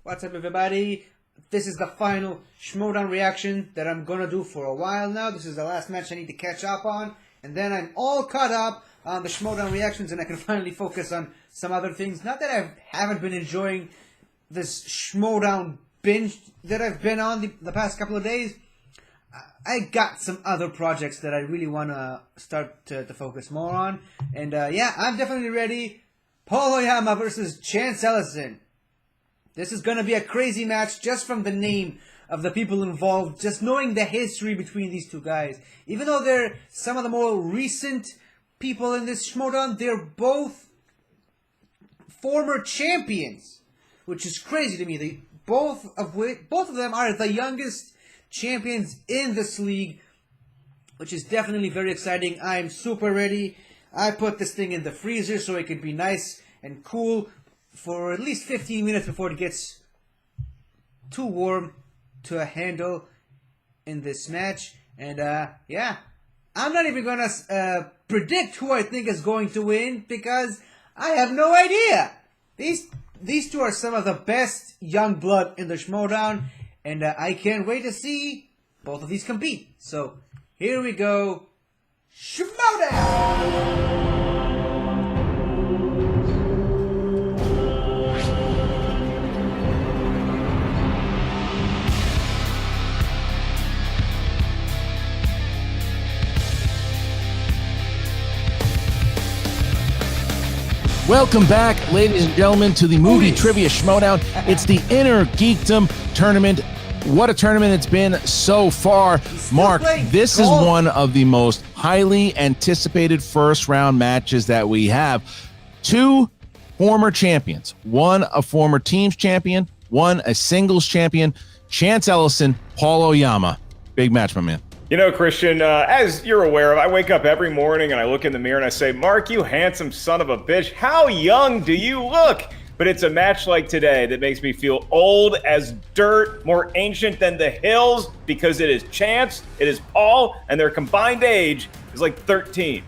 What's up, everybody? This is the final Schmoedown reaction that I'm gonna do for a while now. This is the last match I need to catch up on, and then I'm all caught up on the Schmoedown reactions, and I can finally focus on some other things. Not that I haven't been enjoying this Schmoedown binge that I've been on the past couple of days. I got some other projects that I really want to start to focus more on. And yeah, I'm definitely ready. Paul Oyama versus Chance Ellison. This is going to be a crazy match just from the name of the people involved, just knowing the history between these two guys. Even though they're some of the more recent people in this Schmoedown, they're both former champions, which is crazy to me. Both of them are the youngest champions in this league, which is definitely very exciting. I'm super ready. I put this thing in the freezer so it could be nice and cool for at least 15 minutes before it gets too warm to handle in this match. And yeah, I'm not even gonna predict who I think is going to win because I have no idea. These two are some of the best young blood in the Schmoedown, and I can't wait to see both of these compete. So, here we go. Schmoedown! Welcome back, ladies and gentlemen, to the movie trivia Schmoedown. It's the Innergeekdom tournament. What a tournament it's been so far. Mark, this is one of the most highly anticipated first-round matches that we have. Two former champions. One a former teams champion, one a singles champion. Chance Ellison, Paul Oyama. Big match, my man. You know, Christian, as you're aware of, I wake up every morning and I look in the mirror and I say, Mark, you handsome son of a bitch, how young do you look? But it's a match like today that makes me feel old as dirt, more ancient than the hills, because it is Chance, it is Paul, and their combined age is like 13.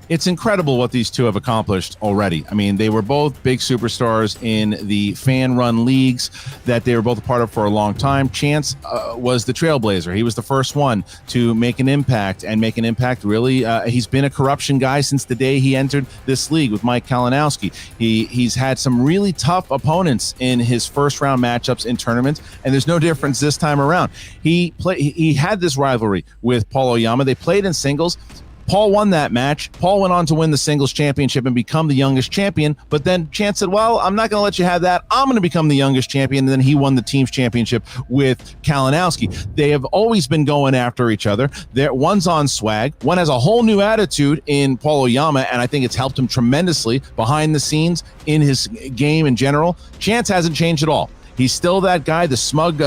It's incredible what these two have accomplished already. I mean, they were both big superstars in the fan-run leagues that they were both a part of for a long time. Chance was the trailblazer. He was the first one to make an impact, and make an impact really. He's been a corruption guy since the day he entered this league with Mike Kalinowski. He's had some really tough opponents in his first-round matchups in tournaments, and there's no difference this time around. He had this rivalry with Paul Oyama. They played in singles. Paul won that match. Paul went on to win the singles championship and become the youngest champion. But then Chance said, well, I'm not going to let you have that. I'm going to become the youngest champion. And then he won the team's championship with Kalinowski. They have always been going after each other. One's on swag. One has a whole new attitude in Paul Oyama, and I think it's helped him tremendously behind the scenes in his game in general. Chance hasn't changed at all. He's still that guy, the smug,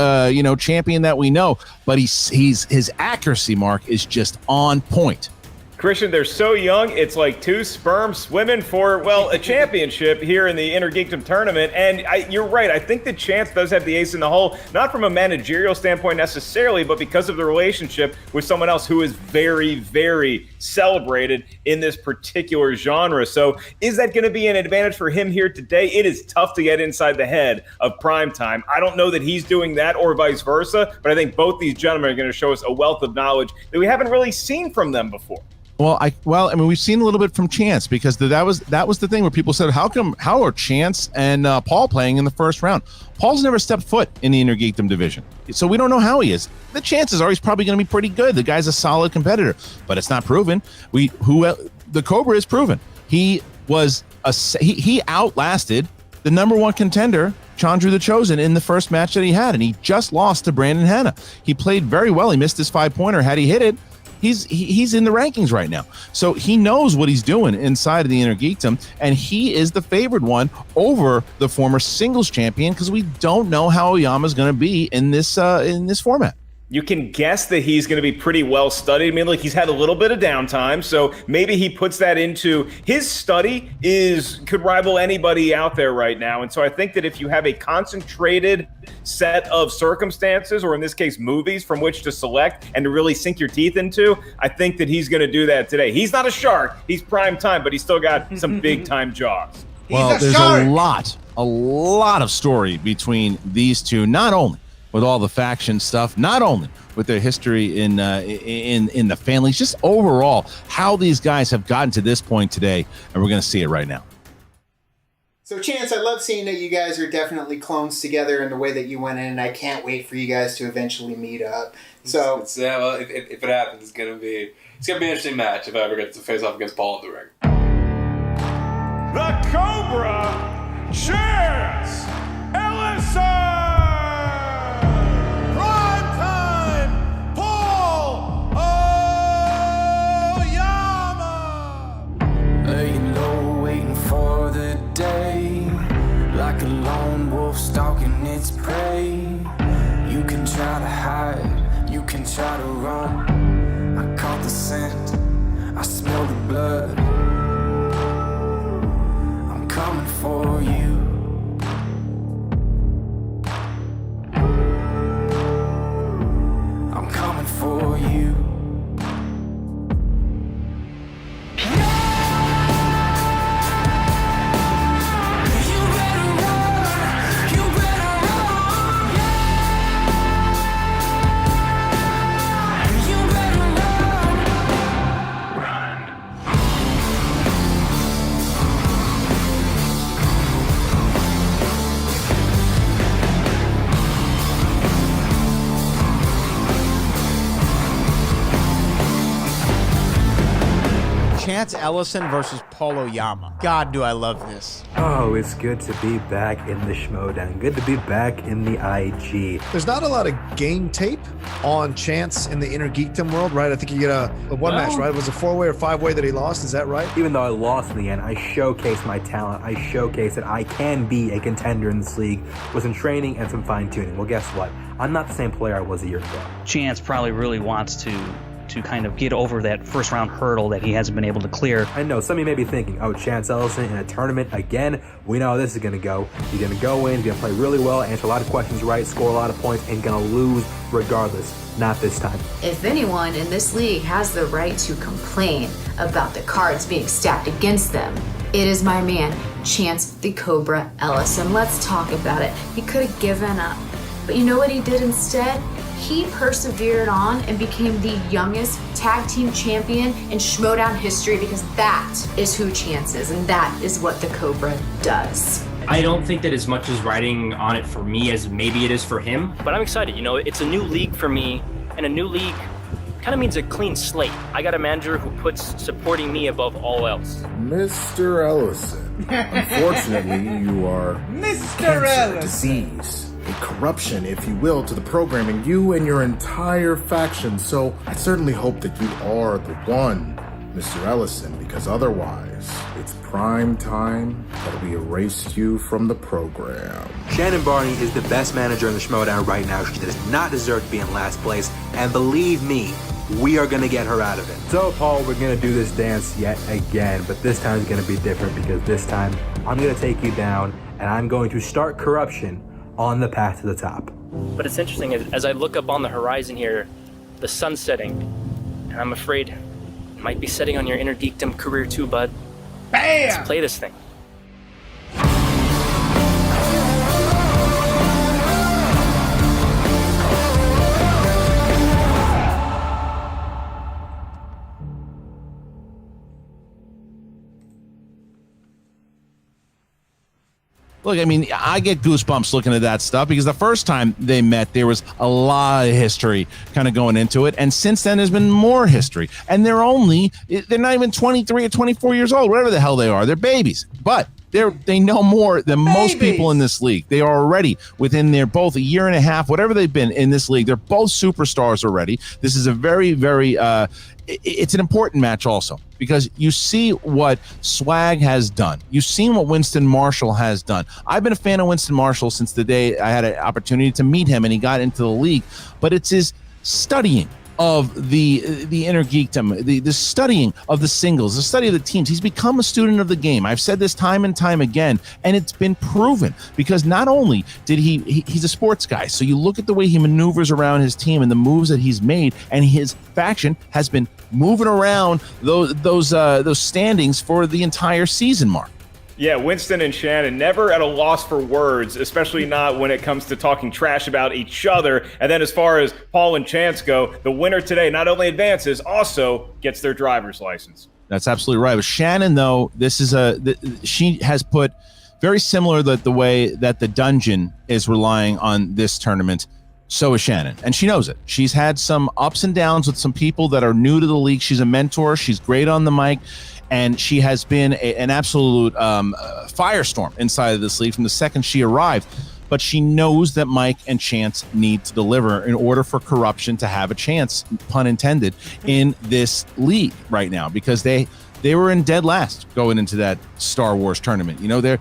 champion that we know. But his accuracy, Mark, is just on point. Christian, they're so young, it's like two sperms swimming for, well, a championship here in the Innergeekdom tournament. And you're right, I think that Chance does have the ace in the hole, not from a managerial standpoint necessarily, but because of the relationship with someone else who is very, very celebrated in this particular genre. So is that going to be an advantage for him here today? It is tough to get inside the head of Primetime. I don't know that he's doing that or vice versa, but I think both these gentlemen are going to show us a wealth of knowledge that we haven't really seen from them before. Well, I mean, we've seen a little bit from Chance because that was the thing where people said, how are Chance and Paul playing in the first round? Paul's never stepped foot in the Innergeekdom division, so we don't know how he is. The chances are he's probably going to be pretty good. The guy's a solid competitor, but it's not proven. The Cobra is proven. He outlasted the #1 contender, Chandru the Chosen, in the first match that he had, and he just lost to Brandon Hanna. He played very well. He missed his 5-pointer. Had he hit it, he's in the rankings right now. So he knows what he's doing inside of the Innergeekdom, and he is the favored one over the former singles champion because we don't know how Oyama's going to be in this format. You can guess that he's going to be pretty well studied. I mean, like, he's had a little bit of downtime, so maybe he puts that into his study could rival anybody out there right now. And so I think that if you have a concentrated set of circumstances, or in this case, movies from which to select and to really sink your teeth into, I think that he's going to do that today. He's not a shark. He's prime time, but he's still got some big time jaws. Well, there's a lot of story between these two, not only with all the faction stuff, not only with their history in the families, just overall how these guys have gotten to this point today, and we're going to see it right now. So, Chance, I love seeing that you guys are definitely clones together in the way that you went in, and I can't wait for you guys to eventually meet up. So, well, if it happens, it's gonna be an interesting match if I ever get to face off against Paul in the ring. The Cobra, Chance Ellison! Primetime, Paul Oyama! Laying low, waiting for the day, like a lone wolf stalking its prey. You can try to hide, you can try to run. I caught the scent, I smell the blood. I'm coming for you. I'm coming for you. Chance Ellison versus Paul Oyama. God, do I love this. Oh, it's good to be back in the Schmoedown. Good to be back in the IG. There's not a lot of game tape on Chance in the Innergeekdom world, right? I think you get a one match, right? It was a 4-way or 5-way that he lost. Is that right? Even though I lost in the end, I showcased my talent. I showcased that I can be a contender in this league with some training and some fine-tuning. Well, guess what? I'm not the same player I was a year ago. Chance probably really wants to kind of get over that first round hurdle that he hasn't been able to clear. I know, some of you may be thinking, oh, Chance Ellison in a tournament again? We know how this is going to go. He's going to go in, he's going to play really well, answer a lot of questions right, score a lot of points, and going to lose regardless. Not this time. If anyone in this league has the right to complain about the cards being stacked against them, it is my man, Chance the Cobra Ellison. Let's talk about it. He could have given up, but you know what he did instead? He persevered on and became the youngest tag team champion in Schmoedown history, because that is who Chance is, and that is what the Cobra does. I don't think that as much is riding on it for me as maybe it is for him. But I'm excited. You know, it's a new league for me, and a new league kind of means a clean slate. I got a manager who puts supporting me above all else. Mr. Ellison, unfortunately, you are Mr. Ellison. Disease. A corruption, if you will, to the program and you and your entire faction. So I certainly hope that you are the one, Mr. Ellison, because otherwise it's prime time that we erase you from the program. Shannon Barney is the best manager in the Schmoedown right now. She does not deserve to be in last place, and believe me, we are going to get her out of it. So, Paul, we're going to do this dance yet again, but this time is going to be different, because this time I'm going to take you down, and I'm going to start corruption on the path to the top. But it's interesting, as I look up on the horizon here, the sun's setting, and I'm afraid it might be setting on your Innergeekdom career too, bud. Bam! Let's play this thing. Look, I mean, I get goosebumps looking at that stuff, because the first time they met, there was a lot of history kind of going into it. And since then, there's been more history. And they're not even 23 or 24 years old, whatever the hell they are. They're babies. But they know more than most people in this league. They are already within their both a year and a half, whatever they've been in this league. They're both superstars already. This is a very, very, it's an important match also, because you see what Swag has done. You've seen what Winston Marshall has done. I've been a fan of Winston Marshall since the day I had an opportunity to meet him and he got into the league, but it's his studying of the Innergeekdom, the studying of the singles, the study of the teams. He's become a student of the game. I've said this time and time again, and it's been proven, because not only did he's a sports guy, so you look at the way he maneuvers around his team and the moves that he's made, and his faction has been moving around those standings for the entire season, Mark. Yeah, Winston and Shannon never at a loss for words, especially not when it comes to talking trash about each other. And then as far as Paul and Chance go, the winner today not only advances, also gets their driver's license. That's absolutely right. With Shannon, though, she has put very similar the way that the dungeon is relying on this tournament. So is Shannon, and she knows it. She's had some ups and downs with some people that are new to the league. She's a mentor. She's great on the mic. And she has been an absolute firestorm inside of this league from the second she arrived. But she knows that Mike and Chance need to deliver in order for corruption to have a chance, pun intended, in this league right now, because they were in dead last going into that Star Wars tournament. You know,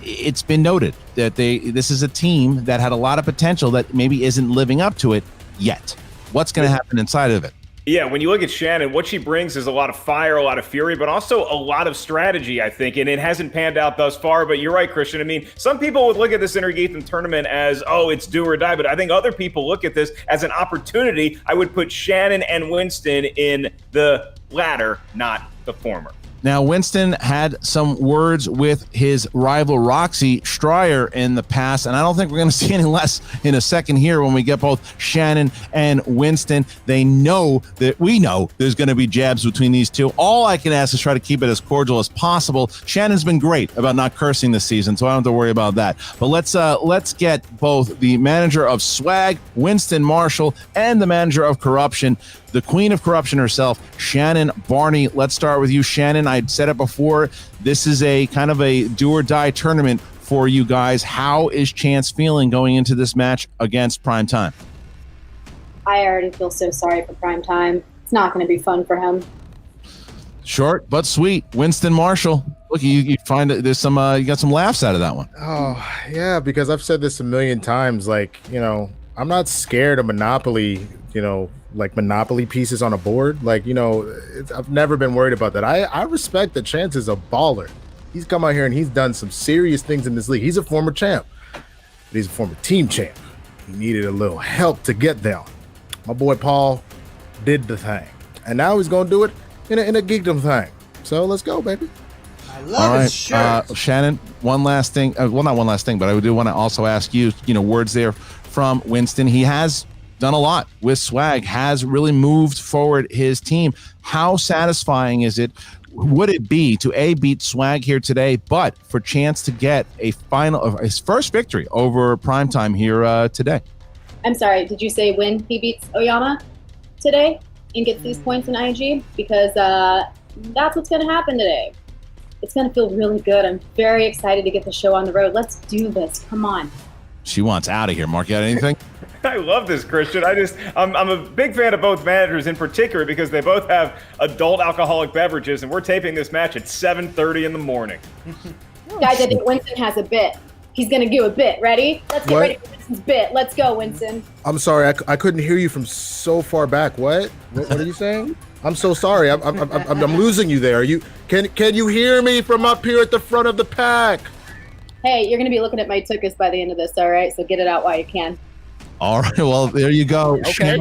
it's been noted that this is a team that had a lot of potential that maybe isn't living up to it yet. What's going to happen inside of it? Yeah, when you look at Shannon, what she brings is a lot of fire, a lot of fury, but also a lot of strategy, I think, and it hasn't panned out thus far, but you're right, Christian. I mean, some people would look at this Innergeekdom tournament as, oh, it's do or die, but I think other people look at this as an opportunity. I would put Shannon and Winston in the latter, not the former. Now, Winston had some words with his rival Roxy Stryer in the past, and I don't think we're going to see any less in a second here when we get both Shannon and Winston. They know that we know there's going to be jabs between these two. All I can ask is try to keep it as cordial as possible. Shannon's been great about not cursing this season, so I don't have to worry about that. But let's get both the manager of Swag, Winston Marshall, and the manager of Corruption, the queen of corruption herself, Shannon Barney. Let's start with you, Shannon. I'd said it before. This is a kind of a do or die tournament for you guys. How is Chance feeling going into this match against Primetime? I already feel so sorry for Primetime. It's not going to be fun for him. Short but sweet. Winston Marshall. Look, you find that there's some you got some laughs out of that one. Oh yeah, because I've said this a million times. Like, you know, I'm not scared of Monopoly. You know, like Monopoly pieces on a board. Like, you know, I've never been worried about that. I respect that Chance is a baller. He's come out here and he's done some serious things in this league. He's a former champ, but he's a former team champ. He needed a little help to get there. My boy Paul did the thing, and now he's gonna do it in a geekdom thing. So let's go, baby. I love his shirt. Shannon, one last thing. Well, not one last thing, but I do want to also ask you, words there from Winston. He has done a lot with Swag, has really moved forward his team. How satisfying would it be to beat Swag here today, but for Chance to get his first victory over Primetime here today? I'm sorry, did you say when he beats Oyama today and gets these points in IG? Because that's what's going to happen today. It's going to feel really good. I'm very excited to get the show on the road. Let's do this. Come on. She wants out of here. Mark, you got anything? I love this, Christian. I'm a big fan of both managers in particular because they both have adult alcoholic beverages, and we're taping this match at 7:30 in the morning. Guys, I think Winston has a bit. He's going to do a bit. Ready? Let's get ready for Winston's bit. Let's go, Winston. I'm sorry, I couldn't hear you from so far back. What are you saying? I'm so sorry. I'm losing you there. Can you hear me from up here at the front of the pack? Hey, you're going to be looking at my tuchus by the end of this, all right? So get it out while you can. All right, well, there you go. Okay.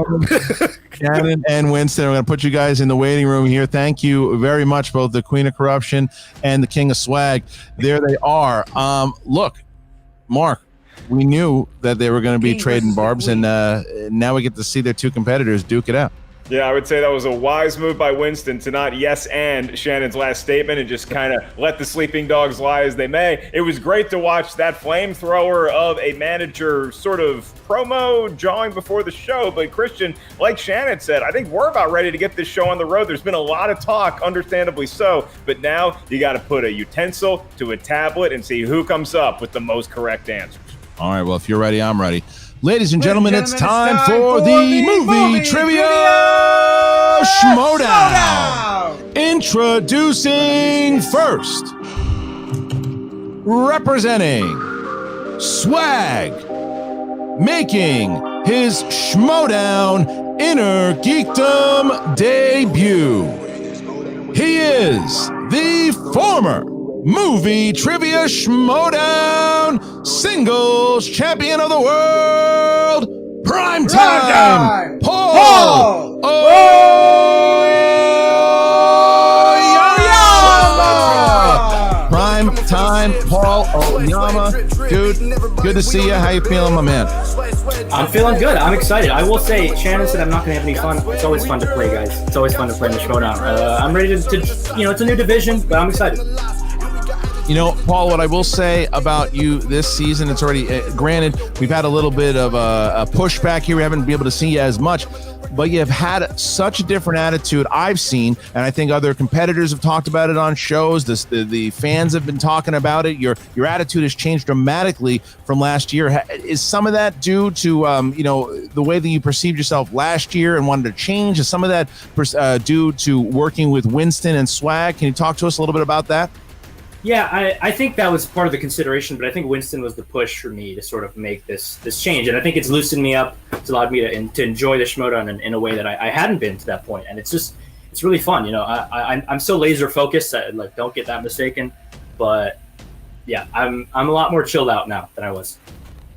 Shannon and Winston, we're going to put you guys in the waiting room here. Thank you very much, both the Queen of Corruption and the King of Swag. There they are. Look, Mark, we knew that they were going to be trading barbs, and now we get to see their two competitors duke it out. Yeah, I would say that was a wise move by Winston to not yes and Shannon's last statement and just kind of let the sleeping dogs lie as they may. It was great to watch that flamethrower of a manager sort of promo jawing before the show. But Christian, like Shannon said, I think we're about ready to get this show on the road. There's been a lot of talk, understandably so, but now you got to put a utensil to a tablet and see who comes up with the most correct answers. All right, well, if you're ready, I'm ready. Ladies and gentlemen, it's time for the movie trivia Schmoedown. Introducing first, representing Swag, making his Schmoedown Innergeekdom debut. He is the former movie trivia Schmoedown singles champion of the world, Primetime Paul Oyama. Primetime Oyama, dude, good to see you. How you feeling, my man? I'm feeling good. I'm excited. I will say, Shannon said I'm not going to have any fun. It's always fun to play, guys. It's always fun to play in the Schmoedown. I'm ready to, it's a new division, but I'm excited. You know, Paul, what I will say about you this season, it's already, granted, we've had a little bit of a pushback here. We haven't been able to see you as much, but you've had such a different attitude I've seen, and I think other competitors have talked about it on shows. The fans have been talking about it. Your attitude has changed dramatically from last year. Is some of that due to, the way that you perceived yourself last year and wanted to change? Is some of that due to working with Winston and Swag? Can you talk to us a little bit about that? Yeah, I think that was part of the consideration, but I think Winston was the push for me to sort of make this change, and I think it's loosened me up. It's allowed me to enjoy the Schmoedown in a way that I hadn't been to that point, and it's really fun. I'm so laser focused that don't get that mistaken, but yeah, I'm a lot more chilled out now than I was.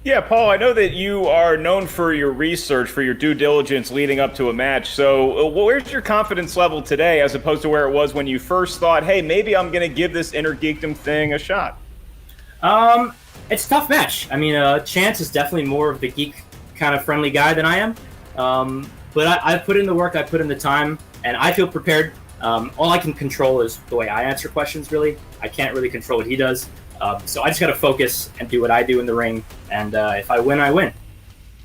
Yeah, Paul, I know that you are known for your research, for your due diligence leading up to a match. So where's your confidence level today as opposed to where it was when you first thought, hey, maybe I'm going to give this Innergeekdom thing a shot? It's a tough match. I mean, Chance is definitely more of the geek kind of friendly guy than I am. But I've put in the work, I've put in the time, and I feel prepared. All I can control is the way I answer questions, really. I can't really control what he does. So I just got to focus and do what I do in the ring, and if I win, I win.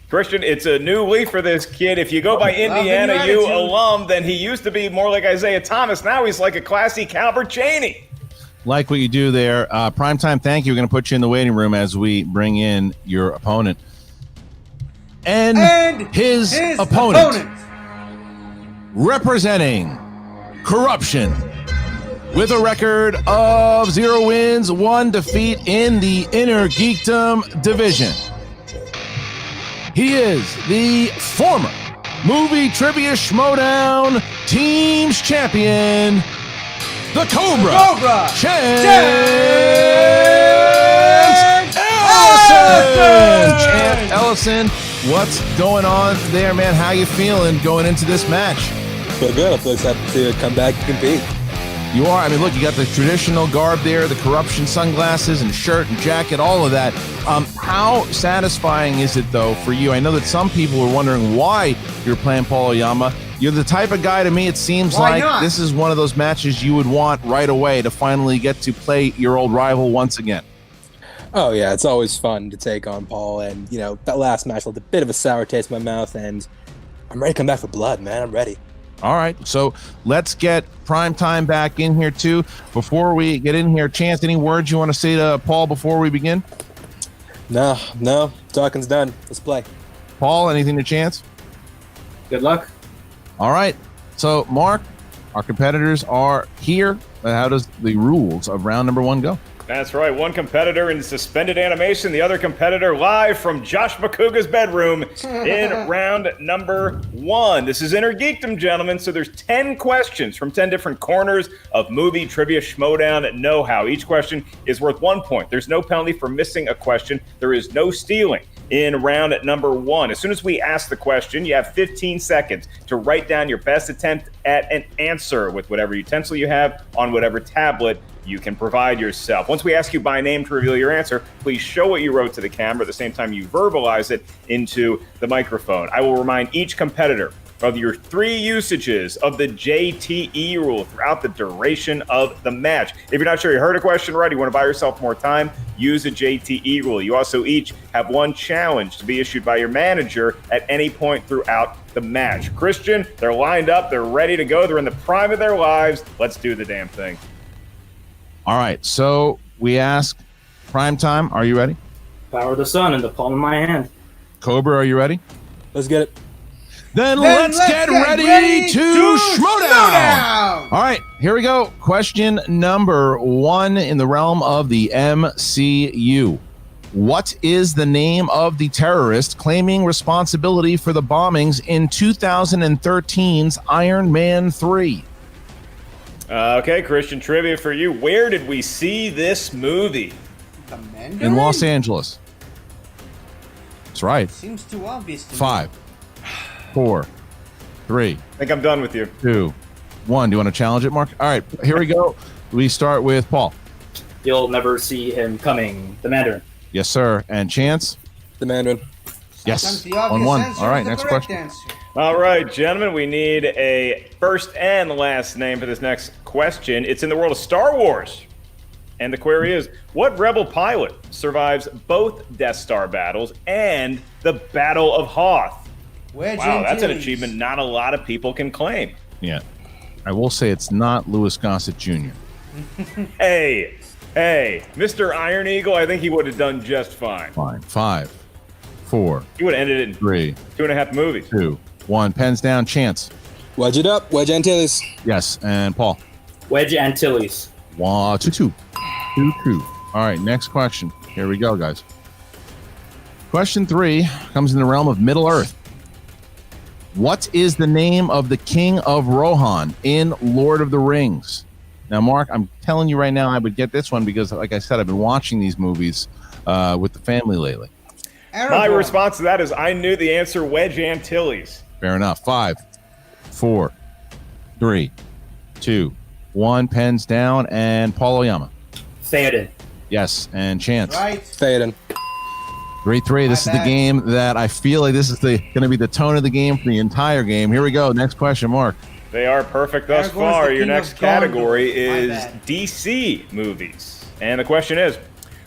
Christian, it's a new leaf for this kid. If you go by Indiana U alum, then he used to be more like Isaiah Thomas. Now he's like a classy Calvert Chaney. Like what you do there. Primetime, thank you. We're going to put you in the waiting room as we bring in your opponent. And his opponent, representing Corruption, with a record of 0 wins, 1 defeat in the Innergeekdom division. He is the former Movie Trivia Schmoedown Teams Champion, the Cobra Chance Ellison! Chance Ellison, what's going on there, man? How you feeling going into this match? Feel good. I feel excited to come back and compete. You are. I mean, look, you got the traditional garb there, the Corruption sunglasses and shirt and jacket, all of that. How satisfying is it, though, for you? I know that some people were wondering why you're playing Paul Oyama. You're the type of guy, to me, it seems this is one of those matches you would want right away to finally get to play your old rival once again. Oh, yeah, it's always fun to take on Paul. And, that last match left a bit of a sour taste in my mouth, and I'm ready to come back for blood, man. I'm ready. All right, so let's get Primetime back in here, too. Before we get in here, Chance, any words you want to say to Paul before we begin? No, talking's done. Let's play. Paul, anything to Chance? Good luck. All right, so Mark, our competitors are here. How does the rules of round number 1 go? That's right. One competitor in suspended animation, the other competitor live from Josh McCouga's bedroom in round number 1. This is Innergeekdom, gentlemen. So there's 10 questions from 10 different corners of movie trivia Schmoedown know-how. Each question is worth 1 point. There's no penalty for missing a question. There is no stealing in round number 1. As soon as we ask the question, you have 15 seconds to write down your best attempt at an answer with whatever utensil you have on whatever tablet you can provide yourself. Once we ask you by name to reveal your answer, please show what you wrote to the camera at the same time you verbalize it into the microphone. I will remind each competitor of your 3 usages of the JTE rule throughout the duration of the match. If you're not sure you heard a question right, you want to buy yourself more time, use a JTE rule. You also each have 1 challenge to be issued by your manager at any point throughout the match. Christian, they're lined up, they're ready to go, they're in the prime of their lives. Let's do the damn thing. All right, so we ask Primetime, are you ready? Power of the sun in the palm of my hand. Cobra, are you ready? Let's get it. Then let's get ready to Schmoedown! All right, here we go. Question number 1 in the realm of the MCU. What is the name of the terrorist claiming responsibility for the bombings in 2013's Iron Man 3? Okay, Christian, trivia for you. Where did we see this movie? In Los Angeles. That's right. Seems too obvious to me. 5, 4, 3. I think I'm done with you. 2, 1. Do you want to challenge it, Mark? All right, here we go. We start with Paul. You'll never see him coming. The Mandarin. Yes, sir. And Chance? The Mandarin. Yes. Sometimes the obvious 1-1. answer All right, is the next correct question. answer. All right, gentlemen, we need a first and last name for this next question. It's in the world of Star Wars. And the query is, what rebel pilot survives both Death Star battles and the Battle of Hoth? Wedge Wow, that's an Antilles. achievement not a lot of people can claim. Yeah. I will say it's not Louis Gossett Jr. Hey, Mr. Iron Eagle, I think he would have done just fine. Fine. 5, 4, He would have ended it in 3, 2.5 movies. 2, 1. Pens down. Chance? Wedge it up. Wedge Antilles. Yes. And Paul? Wedge Antilles. 1, 2, 2. 2, 2. All right, next question. Here we go, guys. Question 3 comes in the realm of Middle Earth. What is the name of the King of Rohan in Lord of the Rings? Now, Mark, I'm telling you right now, I would get this one because, like I said, I've been watching these movies with the family lately. My response to that is I knew the answer, Wedge Antilles. Fair enough. 5, 4, 3, 2, 1. Pens down. And Paul Oyama. Theoden. Yes. And Chance. Right. Theoden. 3-3. This is the game that I feel like this is going to be the tone of the game for the entire game. Here we go. Next question, Mark. They are perfect thus Aragorn's far. the Your king next of Gondor. category My is bad. DC movies. And the question is,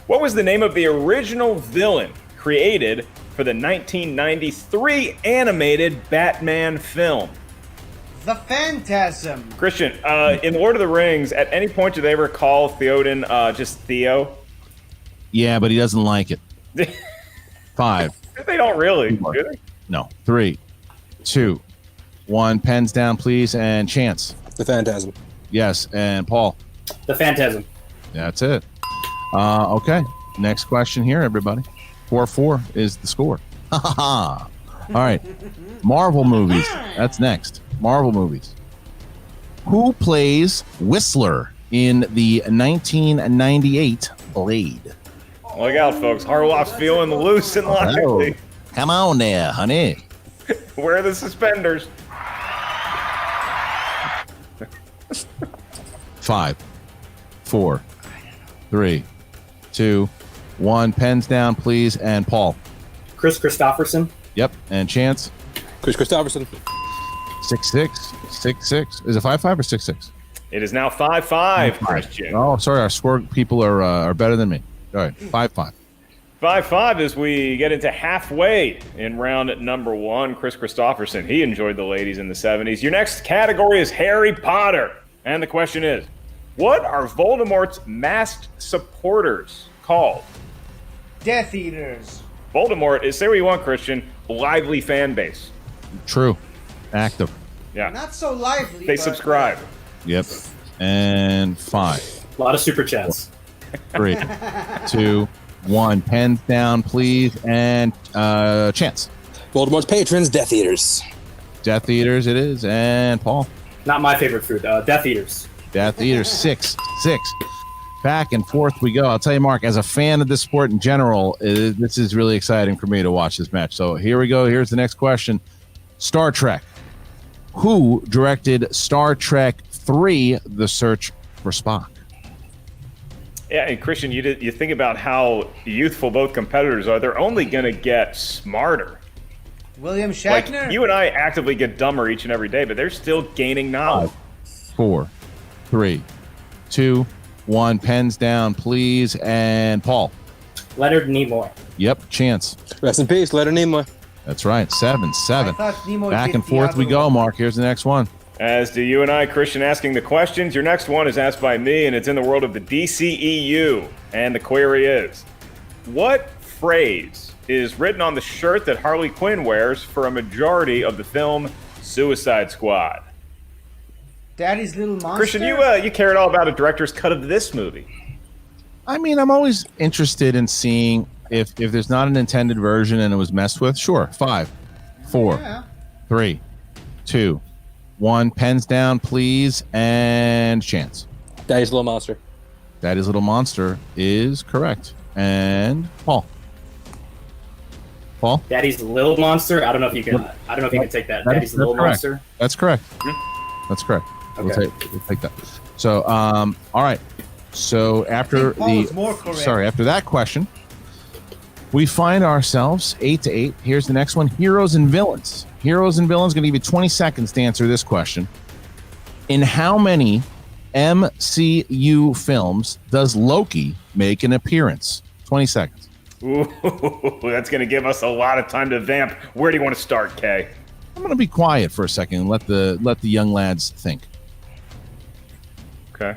what was the name of the original villain created for the 1993 animated Batman film? The Phantasm. Christian, in Lord of the Rings, at any point do they ever call Theoden just Theo? Yeah, but he doesn't like it. 5. They don't really, do they? No. 3, 2, 1. Pens down, please. And Chance. The Phantasm. Yes. And Paul. The Phantasm. That's it. Okay. Next question here, everybody. 4-4 is the score. All right. Marvel movies. That's next. Marvel movies. Who plays Whistler in the 1998 Blade? Look out, folks. Harloff's feeling loose and lively. Come on there, honey. Where are the suspenders? 5, 4, 3, 2, 1. Pens down, please. And Paul. Chris Christopherson. Yep. And Chance. Chris Christopherson. 6-6. 6-6. Is it 5-5 or 6-6? It is now 5-5, Christian. Oh, sorry. Our score people are better than me. All right. 5-5. 5-5 as we get into halfway in round number 1. Chris Christopherson, he enjoyed the ladies in the 70s. Your next category is Harry Potter. And the question is, what are Voldemort's masked supporters called? Death Eaters. Voldemort is, say what you want, Christian, lively fan base. True. Active. Yeah. Not so lively. They but- subscribe. Yep. And 5, A lot of super chats. 3, 2, 1. Pens down, please. And Chance. Voldemort's patrons, Death Eaters. Death Eaters it is. And Paul. Not my favorite food. Death Eaters. Death Eaters. 6-6. Back and forth we go. I'll tell you, Mark, as a fan of this sport in general, this is really exciting for me to watch this match. So here we go. Here's the next question. Star Trek. Who directed Star Trek 3, The Search for Spock? Yeah, and Christian, you think about how youthful both competitors are. They're only going to get smarter. William Like, Shatner. you and I actively get dumber each and every day, but they're still gaining knowledge. 4, 3, 2, 1. Pens down, please. And Paul. Leonard Nimoy. Yep. Chance. Rest in peace, Leonard Nimoy. That's right. 7-7. I thought Nimoy Back did and the forth we other go, one. Mark. Here's the next one. As do you and I, Christian, asking the questions. Your next one is asked by me, and it's in the world of the DCEU. And the query is, what phrase is written on the shirt that Harley Quinn wears for a majority of the film Suicide Squad? Daddy's Little Monster. Christian, you cared all about a director's cut of this movie. I mean, I'm always interested in seeing if there's not an intended version and it was messed with. Sure. 5, 4, 3, 2, 1. Pens down, please. And Chance. Daddy's Little Monster. Daddy's Little Monster is correct. And Paul. Paul. Daddy's Little Monster. I don't know if you can. I don't know if you can take that. Daddy's Little correct. Monster. That's correct. That's correct. Okay. We'll take that. So, all right. So after after that question, we find ourselves 8-8. Here's the next one: heroes and villains. Heroes and villains. Going to give you 20 seconds to answer this question. In how many MCU films does Loki make an appearance? 20 seconds. Ooh, that's going to give us a lot of time to vamp. Where do you want to start, Kay? I'm going to be quiet for a second and let the young lads think. Okay.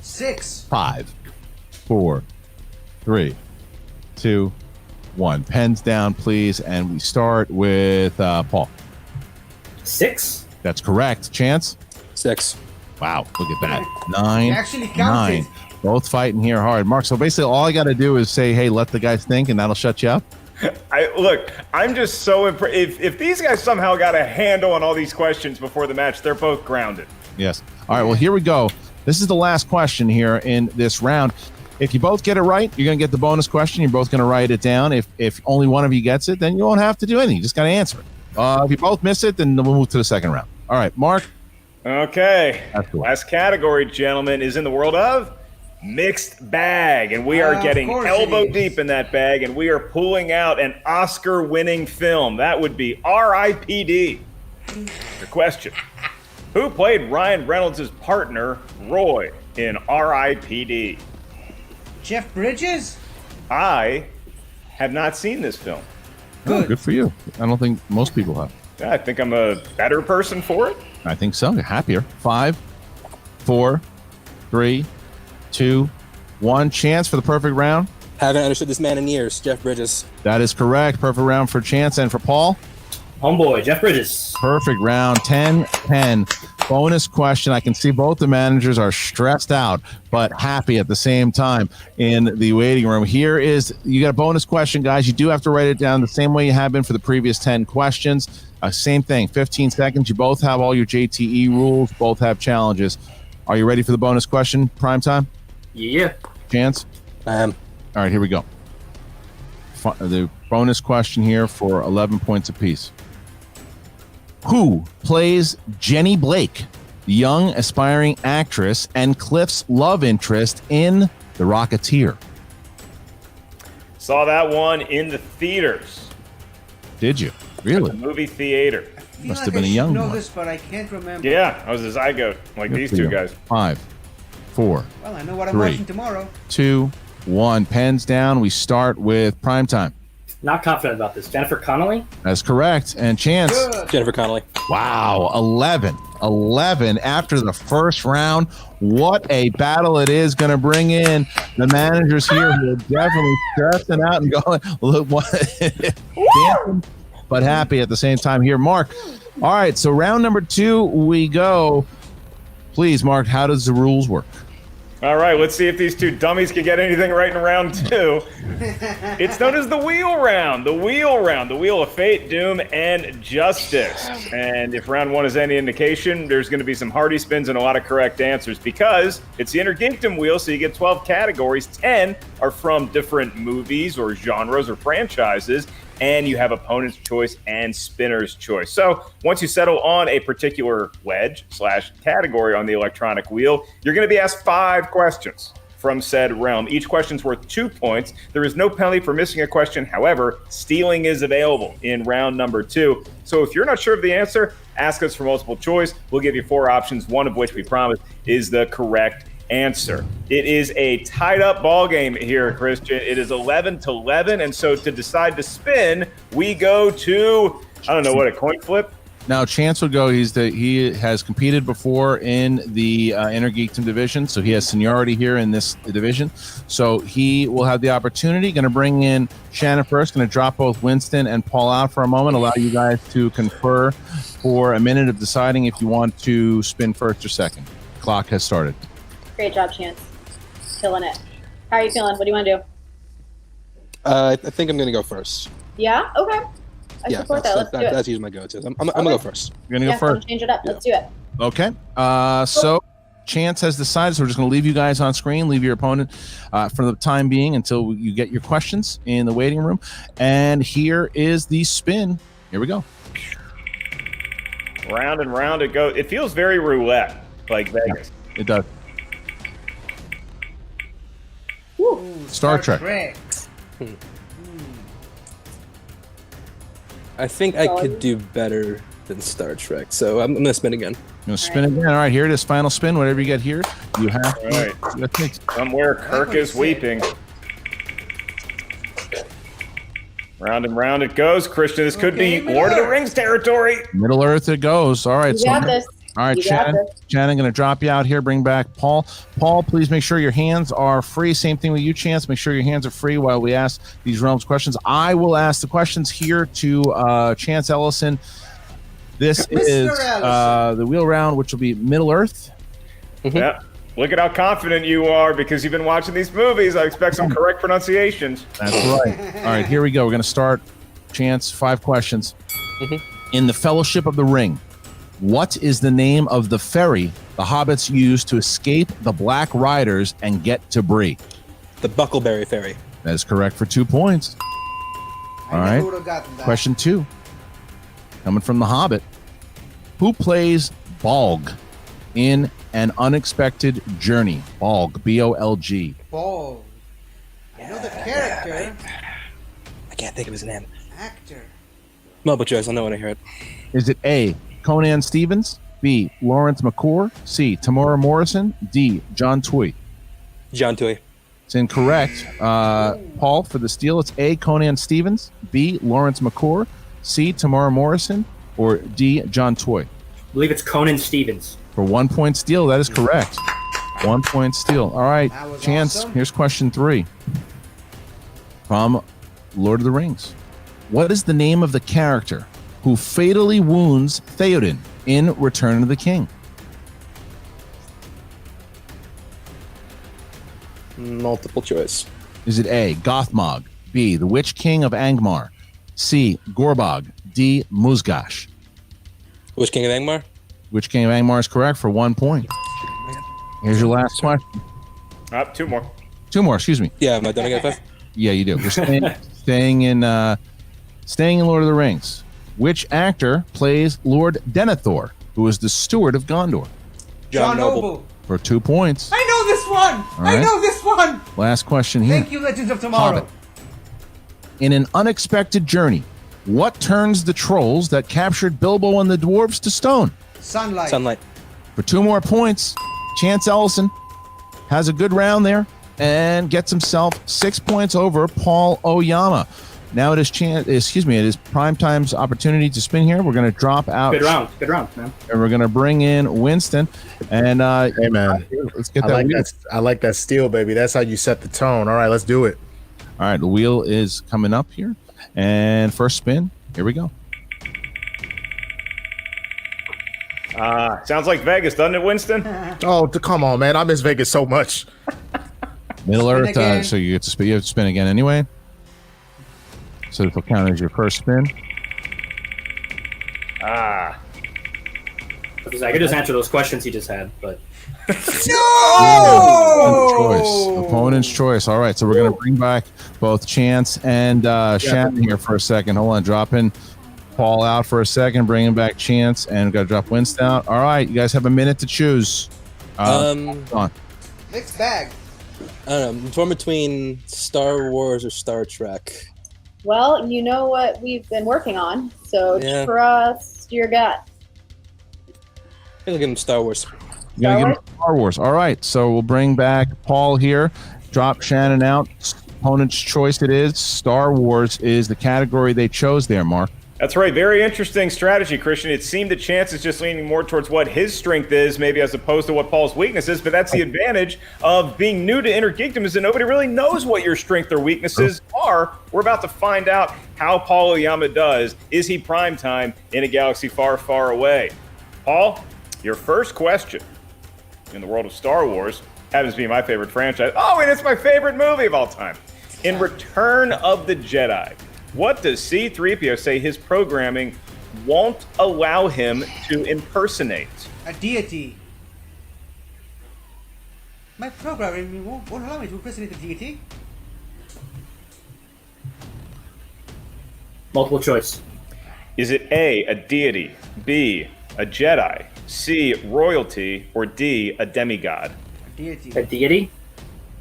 6. 5, 4, 3, 2, 1. Pens down, please. And we start with Paul. 6. That's correct. Chance? 6. Wow, look at that. 9. You actually counted. 9. Both fighting here hard. Mark, so basically all I got to do is say, hey, let the guys think, and that'll shut you up? I'm just so impressed. If these guys somehow got a handle on all these questions before the match, they're both grounded. Yes. All right, well, here we go. This is the last question here in this round. If you both get it right, you're going to get the bonus question. You're both going to write it down. If only one of you gets it, then you won't have to do anything. You just got to answer it. If you both miss it, then we'll move to the second round. All right, Mark. Okay. Last category, gentlemen, is in the world of mixed bag. And we are getting elbow deep in that bag, and we are pulling out an Oscar-winning film. That would be R.I.P.D. Your question. Who played Ryan Reynolds' partner, Roy, in R.I.P.D.? Jeff Bridges? I have not seen this film. Oh, good for you. I don't think most people have. I think I'm a better person for it. I think so. You're happier. 5, 4, 3, 2, 1. Chance for the perfect round. Haven't understood this man in years. Jeff Bridges. That is correct. Perfect round for Chance and for Paul. Homeboy, Jeff Bridges. Perfect round. 10-10. Bonus question. I can see both the managers are stressed out, but happy at the same time in the waiting room. Here is, you got a bonus question, guys. You do have to write it down the same way you have been for the previous 10 questions. Same thing, 15 seconds. You both have all your JTE rules. Both have challenges. Are you ready for the bonus question? Prime time? Yeah. Chance? I am. All right, here we go. The bonus question here for 11 points apiece. Who plays Jenny Blake, the young aspiring actress and Cliff's love interest in The Rocketeer? Saw that one in the theaters. Did you? Really? At the movie theater. Must have been a young know one. this, but I can't remember. Yeah, I was a zygote, like these two guys. 5, 4. Well, I know what I'm 3, watching tomorrow. 2, 1. Pens down. We start with primetime. Not confident about this. Jennifer Connelly? That's correct. And Chance? Good. Jennifer Connelly. Wow, 11 after the first round. What a battle it is. Going to bring in the managers here who are definitely stressing out and going, look, what, dancing, but happy at the same time here. Mark, all right, so round number 2 we go. Please, Mark, how does the rules work? All right, let's see if these two dummies can get anything right in round 2. It's known as the wheel round. The wheel round. The wheel of fate, doom, and justice. And if round 1 is any indication, there's going to be some hearty spins and a lot of correct answers because it's the Innergeekdom wheel, so you get 12 categories. 10 are from different movies or genres or franchises, and you have opponent's choice and spinner's choice. So once you settle on a particular wedge/category on the electronic wheel, you're going to be asked 5 questions from said realm. Each question's worth 2 points. There is no penalty for missing a question. However, stealing is available in round number 2. So if you're not sure of the answer, ask us for multiple choice. We'll give you 4 options, one of which we promise is the correct answer. It is a tied up ball game here, Christian. It is 11-11, and so to decide to spin, we go to, I don't know what, a coin flip? Now, Chance would go. He has competed before in the Innergeekdom division, so he has seniority here in this division. So he will have the opportunity. Going to bring in Shannon first. Going to drop both Winston and Paul out for a moment. Allow you guys to confer for a minute of deciding if you want to spin first or second. Clock has started. Great job, Chance. Killing it. How are you feeling? What do you want to do? I think I'm going to go first. Yeah? Okay. I support that. Let's do it. That's usually my go-to. I'm going to go first. You're going to go first? Change it up. Let's do it. Okay. So Chance has decided, so we're just going to leave you guys on screen, leave your opponent for the time being until you get your questions in the waiting room. And here is the spin. Here we go. Round and round it goes. It feels very roulette, like Vegas. It does. Ooh, Star Trek. I think I could do better than Star Trek, so I'm gonna spin again. You want to spin again? All right, here it is. Final spin. Whatever you get here, you have. All right. Somewhere Kirk is weeping. Round and round it goes. Christian, this could be Lord of the Rings territory. Middle Earth it goes. All right. You got this. All right, You got Shannon. this. Shannon, going to drop you out here. Bring back Paul. Paul, please make sure your hands are free. Same thing with you, Chance. Make sure your hands are free while we ask these realms questions. I will ask the questions here to Chance Ellison. This is the wheel round, which will be Middle Earth. Yeah. Look at how confident you are because you've been watching these movies. I expect some correct pronunciations. That's right. All right, here we go. We're going to start. Chance, 5 questions. In the Fellowship of the Ring, what is the name of the ferry the hobbits used to escape the Black Riders and get to Bree? The Buckleberry Ferry. That is correct for 2 points. All right. would've gotten that. Question 2. Coming from The Hobbit. Who plays Bolg in An Unexpected Journey? Bolg, B-O-L-G. Ball. I know the character. I can't think of his name. Actor. Multiple choice. I'll know when I hear it. Is it A, Conan Stevens, B, Lawrence McClure, C, Tamora Morrison, D, John Tui? John Tui. It's incorrect. Paul, for the steal, it's A, Conan Stevens, B, Lawrence McClure, C, Tamora Morrison, or D, John Tui? I believe it's Conan Stevens. For 1 point steal, that is correct. 1 point steal. All right, Chance, awesome. here's question 3 from Lord of the Rings. What is the name of the character who fatally wounds Theoden in Return of the King? Multiple choice. Is it A, Gothmog, B, the Witch King of Angmar, C, Gorbog, D, Musgash? Witch King of Angmar? Witch King of Angmar is correct for 1 point. Here's your last question. 2 more. 2 more, excuse me. Yeah, am I done? I got 5? Yeah, you do. We're staying in Lord of the Rings. Which actor plays Lord Denethor, who is the steward of Gondor? John Noble. For 2 points. I know this one. right. I know this one. Last question here. Thank you, Legends of Tomorrow. Hobbit. In An Unexpected Journey, what turns the trolls that captured Bilbo and the dwarves to stone? Sunlight. Sunlight. For 2 more points, Chance Ellison has a good round there and gets himself 6 points over Paul Oyama. Now it is it is Primetime's opportunity to spin here. We're going to drop out. Good round, man. And we're going to bring in Winston. And hey, man, let's get I that like wheel. that. I like that steal, baby. That's how you set the tone. All right, let's do it. All right, the wheel is coming up here. And first spin, here we go. Sounds like Vegas, doesn't it, Winston? Oh, come on, man. I miss Vegas so much. Middle Spin Earth, again. so you get to spin. You have to spin again anyway. So it'll count as your first spin. I could just answer those questions he just had, but Opponent's choice. All right, so we're going to bring back both Chance and Shannon here for a second. Hold on, dropping Paul out for a second, bringing back Chance, and we've got to drop Winston out. All right, you guys have a minute to choose. Go on. Mixed bag. I don't know. I'm torn between Star Wars or Star Trek. Well, you know what we've been working on, so Yeah. trust your gut. I think I'll give him Star Wars. You're gonna give him Star Wars. All right, so we'll bring back Paul here. Drop Shannon out. Opponent's choice it is. Star Wars is the category they chose there, Mark. That's right. Very interesting strategy, Christian. It seemed that Chance is just leaning more towards what his strength is, maybe as opposed to what Paul's weakness is. But that's the advantage of being new to Innergeekdom, is that nobody really knows what your strength or weaknesses are. We're about to find out how Paul Oyama does. Is he prime time in a galaxy far, far away? Paul, your first question in the world of Star Wars happens to be my favorite franchise. Oh, and it's my favorite movie of all time. In Return of the Jedi, what does C-3PO say his programming won't allow him to impersonate? A deity. My programming won't allow me to impersonate a deity. multiple choice. Is it A, a deity, B, a Jedi, C, royalty, or D, a demigod? Deity. A deity?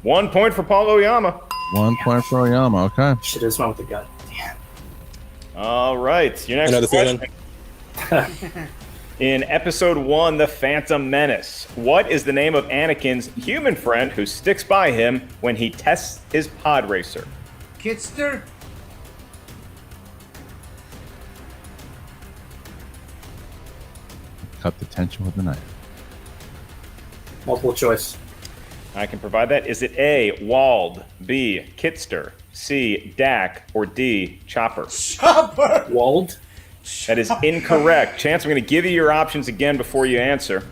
1 point for Paul Oyama. 1 point for Oyama. Okay. Should have went with the god. Damn. All right. Your next Another question. In episode 1, The Phantom Menace, what is the name of Anakin's human friend who sticks by him when he tests his pod racer? Kitster. Cut the tension with a knife. Multiple choice. I can provide that. Is it A, Wald, B, Kitster, C, Dak, or D, Chopper? Chopper. Wald? That is incorrect. Chance, I'm going to give you your options again before you answer.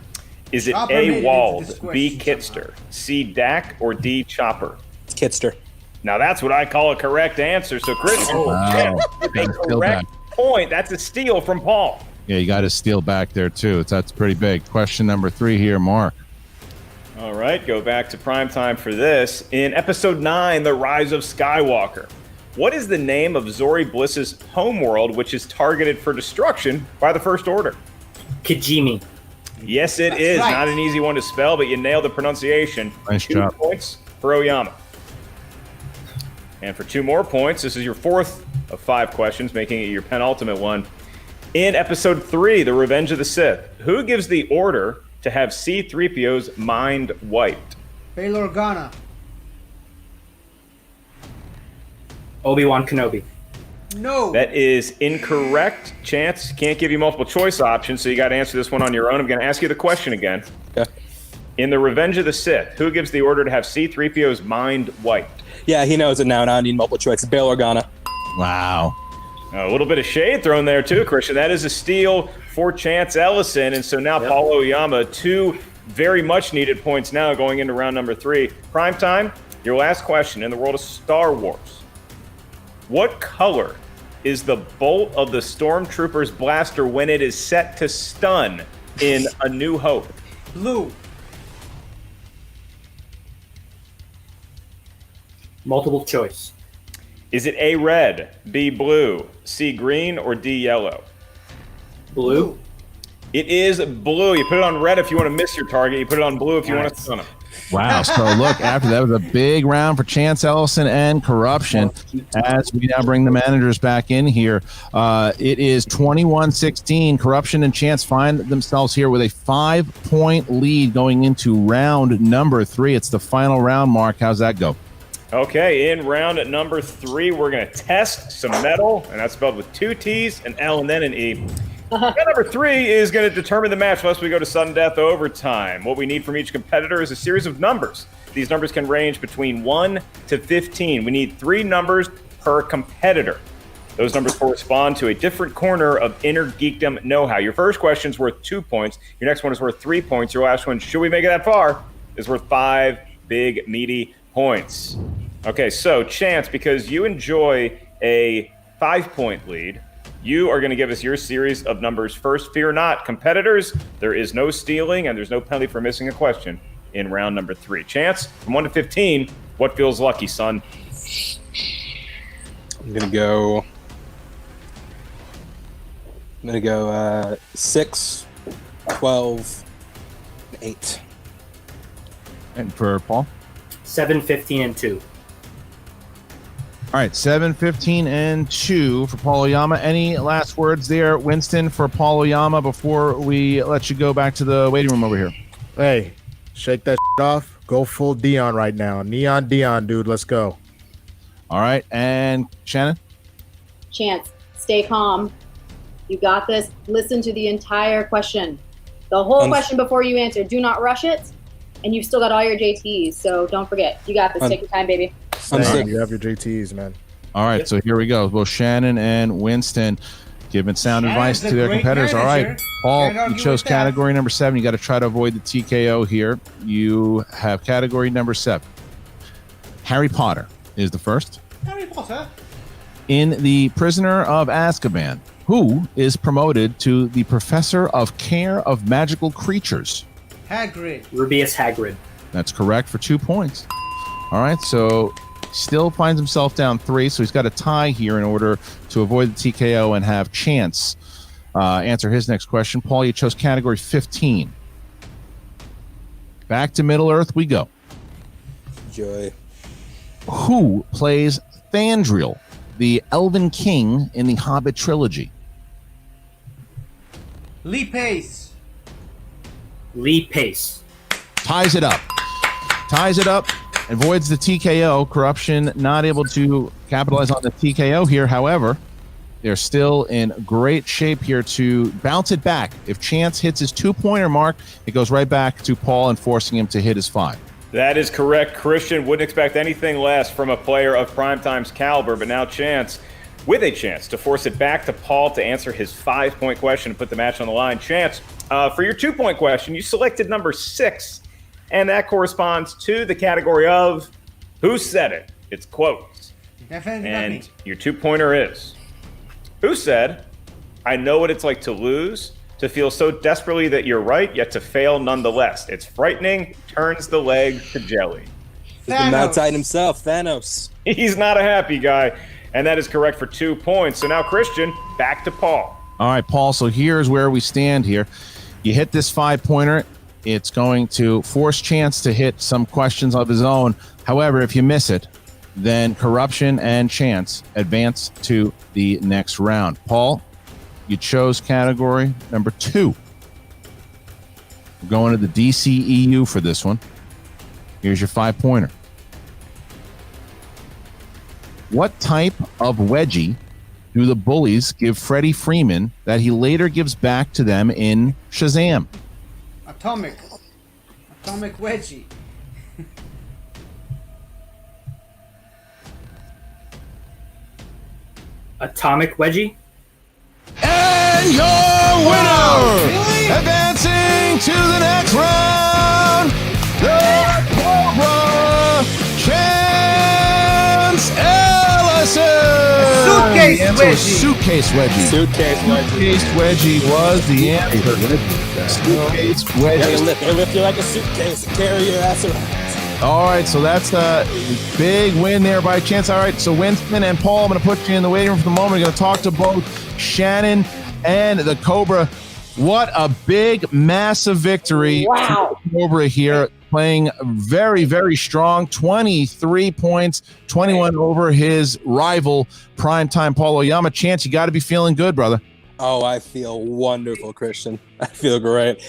Is it Chopper made it A, into Wald, this B, question Kitster, C, Dak, or D, Chopper? It's Kitster. Now that's what I call a correct answer. So Chris, Wow. correct point. That's a steal from Paul. Yeah, you got to steal back there too. That's pretty big. Question number 3 here, Mark. All right, go back to primetime for this. In episode 9, The Rise of Skywalker, what is the name of Zori Bliss's homeworld, which is targeted for destruction by the First Order? Kijimi. Yes, it is. right. Not an easy one to spell, but you nailed the pronunciation. Nice 2 job. points for Oyama. And for 2 more points, this is your 4th of 5 questions, making it your penultimate one. In episode 3, The Revenge of the Sith, who gives the order to have C-3PO's mind wiped? Bail Organa. Obi-Wan Kenobi. No. That is incorrect. Chance, can't give you multiple choice options, so you got to answer this one on your own. I'm going to ask you the question again. Okay. In The Revenge of the Sith, who gives the order to have C-3PO's mind wiped? Yeah, he knows it now. Now I need multiple choice. Bail Organa. Wow. A little bit of shade thrown there too, Christian. That is a steal for Chance Ellison. And so now Paul Oyama, 2 very much needed points now going into round number 3. Primetime, your last question in the world of Star Wars. What color is the bolt of the Stormtrooper's blaster when it is set to stun in A New Hope? Blue. Multiple choice. Is it A, red, B, blue, C, green, or D, yellow? Blue. It is blue. You put it on red if you want to miss your target. You put it on blue if you want to stun him. Wow. So look, after that was a big round for Chance Ellison and Corruption. As we now bring the managers back in here, it is 21-16. Corruption and Chance find themselves here with a 5-point lead going into round number 3. It's the final round, Mark. How's that go? Okay, in round number 3, we're going to test some metal, and that's spelled with 2 T's, an L, and then an E. Round number 3 is going to determine the match unless we go to sudden death overtime. What we need from each competitor is a series of numbers. These numbers can range between 1 to 15. We need 3 numbers per competitor. Those numbers correspond to a different corner of Innergeekdom know-how. Your first question is worth 2 points. Your next one is worth 3 points. Your last one, should we make it that far, is worth 5 big, meaty points. Okay, so Chance, because you enjoy a 5-point lead, you are going to give us your series of numbers first. Fear not, competitors, there is no stealing and there's no penalty for missing a question in round number 3. Chance, from 1 to 15, what feels lucky, son? I'm gonna go 6, 12, 8. And for Paul? 7, 15, and 2. All right, 7, 15, and 2 for Paul Oyama. Any last words there, Winston, for Paul Oyama before we let you go back to the waiting room over here? Hey, shake that off. Go full Dion right now. Neon Dion, dude. Let's go. All right, and Shannon? Chance, stay calm. You got this. Listen to the entire question. The whole question before you answer. Do not rush it. And you've still got all your JTs, so don't forget. You got this. Take your time, baby. You have your JTs, man. All right, so here we go. Both Shannon and Winston giving sound advice to their competitors. All right, Paul, you chose category number 7. You got to try to avoid the TKO here. You have category number 7. Harry Potter is the first. Harry Potter. In The Prisoner of Azkaban, who is promoted to the Professor of Care of Magical Creatures? Hagrid. Rubeus Hagrid. That's correct for 2 points. All right, so still finds himself down 3, so he's got a tie here in order to avoid the TKO and have Chance answer his next question. Paul, you chose category 15. Back to Middle Earth we go. Joy. Who plays Thandriel, the Elven King in the Hobbit trilogy? Lee Pace. Lee Pace. Ties it up. Avoids the TKO. Corruption not able to capitalize on the TKO here. However, they're still in great shape here to bounce it back. If Chance hits his 2-pointer mark, it goes right back to Paul and forcing him to hit his 5. That is correct, Christian. Wouldn't expect anything less from a player of Primetime's caliber, but now Chance, with a chance to force it back to Paul to answer his 5-point question and put the match on the line. Chance, for your 2-point question, you selected number 6, and that corresponds to the category of Who Said It? It's quotes. And your 2-pointer is, who said, I know what it's like to lose, to feel so desperately that you're right, yet to fail nonetheless. It's frightening, turns the leg to jelly. The Mad Titan himself, Thanos. He's not a happy guy, and that is correct for 2 points. So now, Christian, back to Paul. All right, Paul, so here's where we stand here. You hit this 5-pointer. It's going to force Chance to hit some questions of his own. However, if you miss it, then Corruption and Chance advance to the next round. Paul, you chose category number 2. We're going to the DCEU for this one. Here's your 5-pointer. What type of wedgie do the bullies give Freddie Freeman that he later gives back to them in Shazam? Atomic wedgie. Atomic wedgie. And your winner, advancing to the next round, the Cobra Chance Ellison. Suitcase wedgie. Suitcase wedgie was the answer. Suitcase wedgie. They lift you like a suitcase and carry your ass around. All right, so that's a big win there by Chance. All right, so Winston and Paul, I'm going to put you in the waiting room for the moment. We're going to talk to both Shannon and the Cobra. What a big, massive victory. Wow. For Cobra here, playing very, very strong. 23 points, 21 over his rival, primetime Paul Oyama. Chance, you got to be feeling good, brother. Oh, I feel wonderful, Christian. I feel great.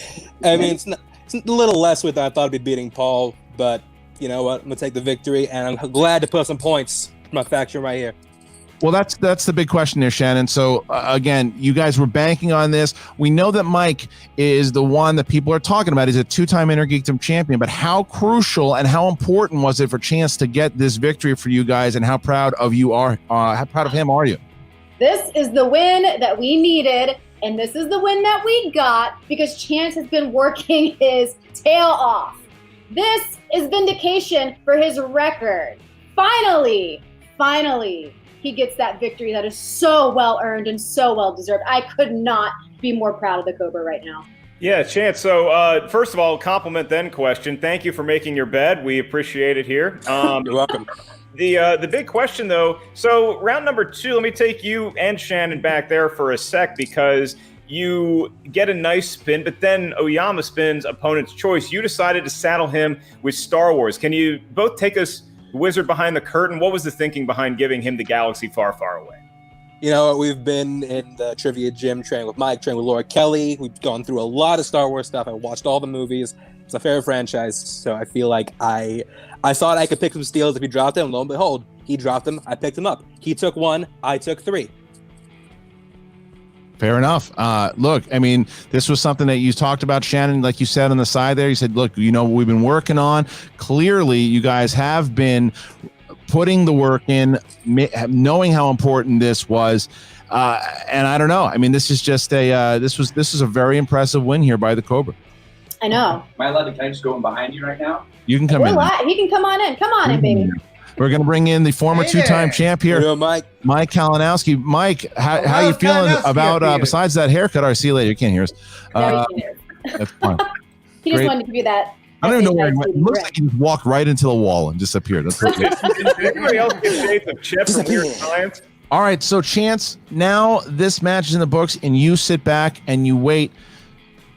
I mean, it's a little less with I thought I'd be beating Paul, but you know what? I'm going to take the victory, and I'm glad to put some points for my faction right here. Well, that's the big question there, Shannon. So, again, you guys were banking on this. We know that Mike is the one that people are talking about. He's a 2-time Innergeekdom champion, but how crucial and how important was it for Chance to get this victory for you guys, and how proud of you are? How proud of him are you? This is the win that we needed, and this is the win that we got because Chance has been working his tail off. This is vindication for his record. Finally, he gets that victory that is so well earned and so well deserved. I could not be more proud of the Cobra right now. Yeah, Chance. So, first of all, compliment then question. Thank you for making your bed. We appreciate it here. You're welcome. The big question, though, so round number 2, let me take you and Shannon back there for a sec because you get a nice spin, but then Oyama spins opponent's choice. You decided to saddle him with Star Wars. Can you both take us, wizard behind the curtain? What was the thinking behind giving him the galaxy far, far away? You know, we've been in the trivia gym training with Mike, training with Laura Kelly. We've gone through a lot of Star Wars stuff. I watched all the movies. It's a favorite franchise, so I feel like I thought I could pick some steals if he dropped them. Lo and behold, he dropped them. I picked them up. He took 1. I took 3. Fair enough. Look, I mean, this was something that you talked about, Shannon, like you said on the side there. You said, look, you know, we've been working on. Clearly, you guys have been putting the work in, knowing how important this was. And I don't know. I mean, this is just this is a very impressive win here by the Cobra. I know. Am I allowed to? Can I just go in behind you right now? You can come in. He can come on in. Come on in, baby. We're going to bring in the former 2-time champ here, Mike Kalinowski. Mike, how you feeling about, besides that haircut? All right, see you later. You can't hear us. That's fine. He just wanted to give you that. I don't even know where he went. It looks like he just walked right into the wall and disappeared. That's okay. Did anybody else get shades of Chip from Weird Science? All right, so Chance, now this match is in the books, and you sit back and you wait.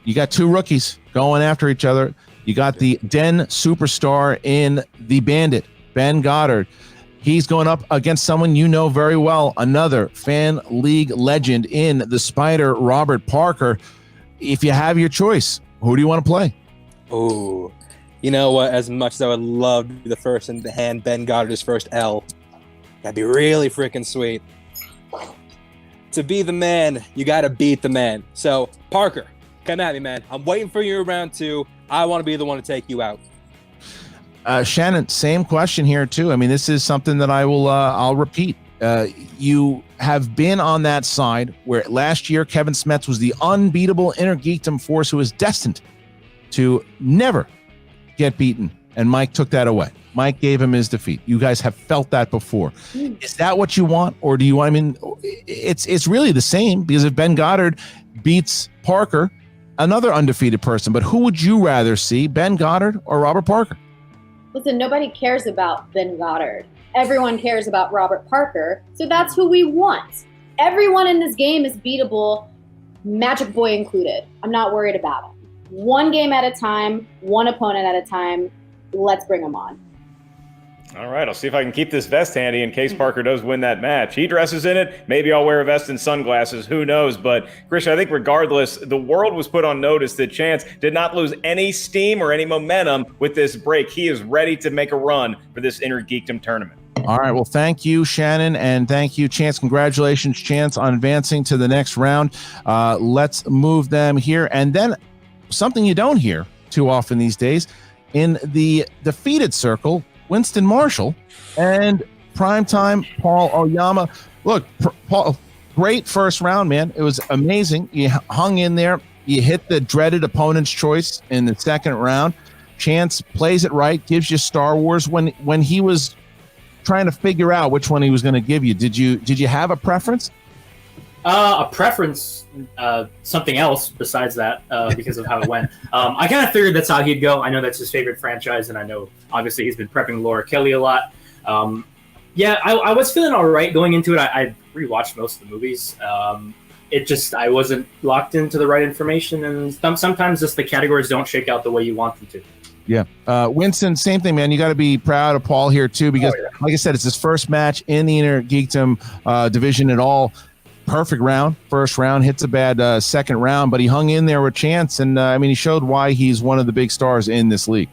You got two rookies going after each other. You got the Den superstar in the Bandit, Ben Goddard. He's going up against someone you know very well, another fan league legend in the Spider, Robert Parker. If you have your choice, who do you want to play? Oh, you know what? As much as I would love to be the first in to hand Ben Goddard his first L, that'd be really freaking sweet. To be the man, you got to beat the man. So, Parker, come at me, man. I'm waiting for you in round 2. I want to be the one to take you out. Shannon, same question here too. I mean, this is something that I'll repeat. You have been on that side where last year Kevin Smets was the unbeatable Innergeekdom force who was destined to never get beaten, and Mike took that away. Mike gave him his defeat. You guys have felt that before. Is that what you want, or do you want? I mean, it's really the same, because if Ben Goddard beats Parker, another undefeated person, but who would you rather see, Ben Goddard or Robert Parker? Listen, nobody cares about Ben Goddard. Everyone cares about Robert Parker, so that's who we want. Everyone in this game is beatable, Magic Boy included. I'm not worried about him. One game at a time, one opponent at a time. Let's bring him on. All right, I'll see if I can keep this vest handy in case Parker does win that match. He dresses in it. Maybe I'll wear a vest and sunglasses. Who knows? But, Christian, I think regardless, the world was put on notice that Chance did not lose any steam or any momentum with this break. He is ready to make a run for this Innergeekdom tournament. All right, well, thank you, Shannon, and thank you, Chance. Congratulations, Chance, on advancing to the next round. Let's move them here. And then something you don't hear too often these days, in the defeated circle, Winston Marshall and primetime Paul Oyama. Look, Paul, great first round, man. It was amazing. You hung in there. You hit the dreaded opponent's choice in the second round. Chance plays it right, gives you Star Wars. When he was trying to figure out which one he was going to give you, did you have a preference? A preference, something else besides that, because of how it went. I kind of figured that's how he'd go. I know that's his favorite franchise, and I know obviously he's been prepping Laura Kelly a lot. Yeah, I was feeling all right going into it. I rewatched most of the movies. I wasn't locked into the right information, and sometimes just the categories don't shake out the way you want them to. Yeah. Winston, same thing, man. You got to be proud of Paul here, too, because, like I said, it's his first match in the Innergeekdom division at all. Perfect round. First round, hits a bad second round, but he hung in there with Chance, and he showed why he's one of the big stars in this league.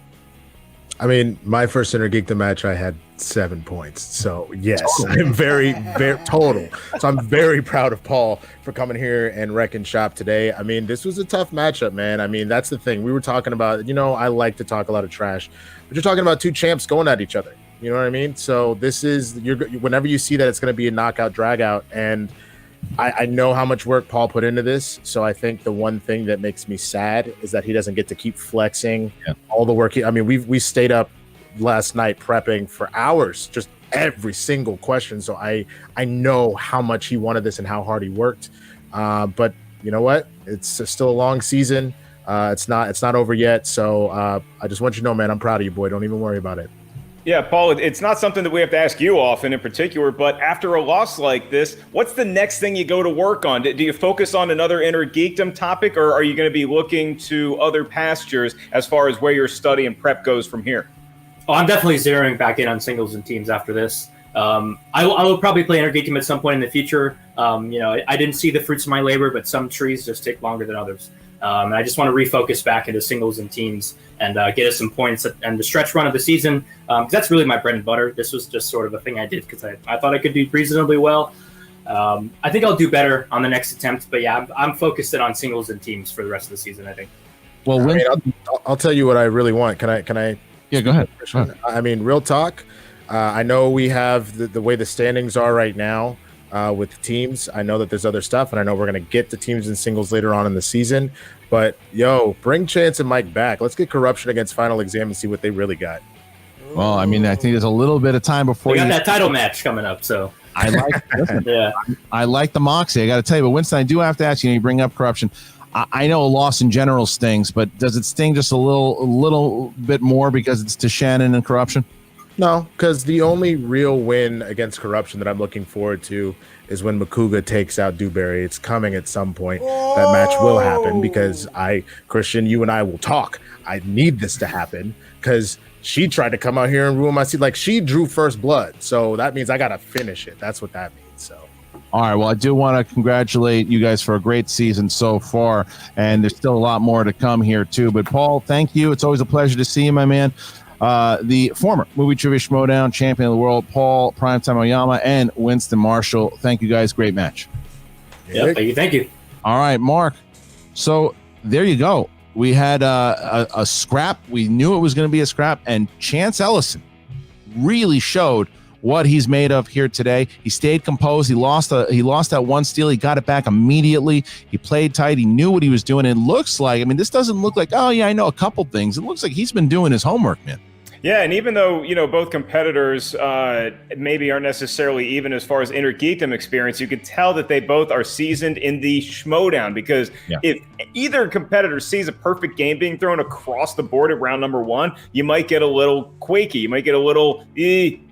I mean, my first Innergeekdom match, I had 7 points. So, yes, I'm very total. So I'm very proud of Paul for coming here and wrecking shop today. I mean, this was a tough matchup, man. I mean, that's the thing. We were talking about, I like to talk a lot of trash, but you're talking about two champs going at each other. You know what I mean? So this is, whenever you see that, it's going to be a knockout, drag out. And I know how much work Paul put into this, so I think the one thing that makes me sad is that he doesn't get to keep flexing all the work. We stayed up last night prepping for hours, just every single question. So I know how much he wanted this and how hard he worked. But you know what? It's still a long season. It's not over yet. So I just want you to know, man, I'm proud of you, boy. Don't even worry about it. Yeah, Paul, it's not something that we have to ask you often in particular, but after a loss like this, what's the next thing you go to work on? Do you focus on another Innergeekdom topic, or are you going to be looking to other pastures as far as where your study and prep goes from here? Oh, I'm definitely zeroing back in on singles and teams after this. I will probably play Innergeekdom at some point in the future. I didn't see the fruits of my labor, but some trees just take longer than others. And I just want to refocus back into singles and teams and get us some points and the stretch run of the season. Because that's really my bread and butter. This was just sort of a thing I did because I thought I could do reasonably well. I think I'll do better on the next attempt. But yeah, I'm focused in on singles and teams for the rest of the season, I think. Well, I'll tell you what I really want. Can I? Yeah, go ahead. I mean, real talk. I know we have the way the standings are right now with the teams. I know that there's other stuff, and I know we're going to get the teams and singles later on in the season. But, bring Chance and Mike back. Let's get Corruption against Final Exam and see what they really got. Well, I think there's a little bit of time before we got that title match coming up, so. I like the moxie. I got to tell you, but Winston, I do have to ask you. You bring up Corruption. I know a loss in general stings, but does it sting just a little bit more because it's to Shannon and Corruption? No, because the only real win against corruption that I'm looking forward to is when Makuga takes out Dewberry. It's coming at some point. That match will happen because Christian, you and I will talk. I need this to happen because she tried to come out here and ruin my seat. Like, she drew first blood. So that means I got to finish it. That's what that means. So. All right. Well, I do want to congratulate you guys for a great season so far. And there's still a lot more to come here, too. But, Paul, thank you. It's always a pleasure to see you, my man. The former Movie Trivia Schmoedown champion of the world, Paul Primetime Oyama, and Winston Marshall. Thank you, guys. Great match. Yeah, thank you. All right, Mark. So there you go. We had a scrap. We knew it was going to be a scrap, and Chance Ellison really showed what he's made of here today. He stayed composed. He lost that one steal. He got it back immediately. He played tight. He knew what he was doing. It looks like, I mean, this doesn't look like, oh yeah, I know a couple things. It looks like he's been doing his homework, man. Yeah, and even though, both competitors maybe aren't necessarily even as far as Innergeekdom experience, you can tell that they both are seasoned in the Schmoedown, because if either competitor sees a perfect game being thrown across the board at round number 1, you might get a little quaky. You might get a little,